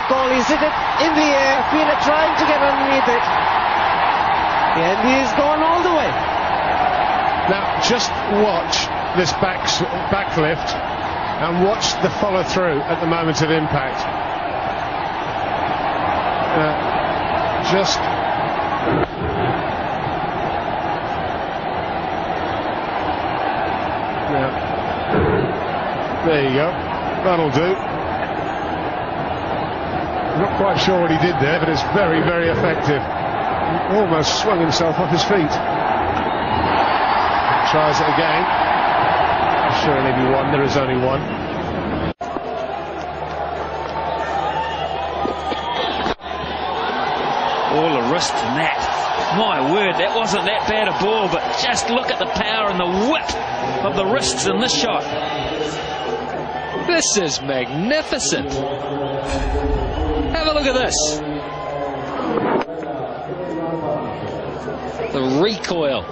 the call. He's hit it in the air. Fina trying to get underneath it. And he's gone all the way. Now, just watch this backlift and watch the follow through at the moment of impact. There you go. That'll do. I'm not quite sure what he did there, but it's very, very effective. He almost swung himself off his feet. Tries it again. Surely be one. There is only one. All the wrist in that. My word, that wasn't that bad a ball, but just look at the power and the whip of the wrists in this shot. This is magnificent. Have a look at this. The recoil.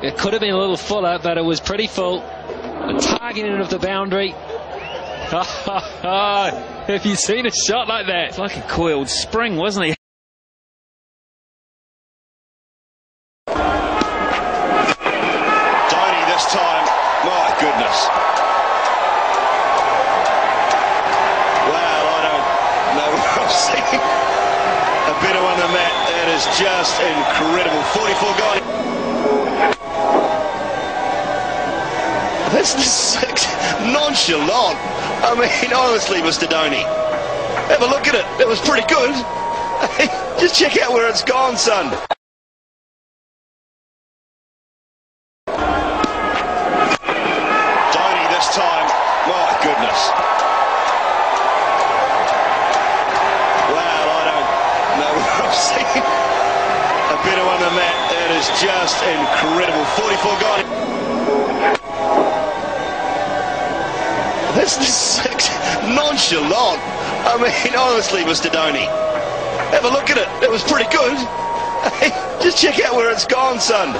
It could have been a little fuller, but it was pretty full. The targeting of the boundary. Have you seen a shot like that? It's like a coiled spring, wasn't he? Dhoni this time. My goodness. Well, I don't know what I've seen. A bit on the mat. That is just incredible. 44 gone. This is nonchalant. I mean, honestly, Mr. Dhoni, have a look at it. It was pretty good. Just check out where it's gone, son. Dhoni this time. My goodness. Well, I don't know what I've seen. A bit on the mat. That is just incredible. 44 gone. This is nonchalant. I mean, honestly, Mr. Dhoni, have a look at it. It was pretty good. Just check out where it's gone, son.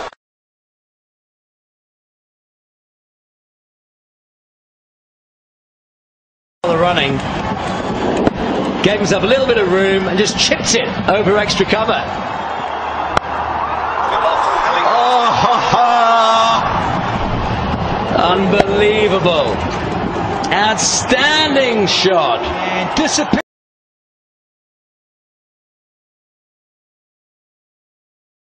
The running gave himself a little bit of room and just chipped it over extra cover. Oh, ha, ha. Unbelievable. Outstanding shot. And disappeared.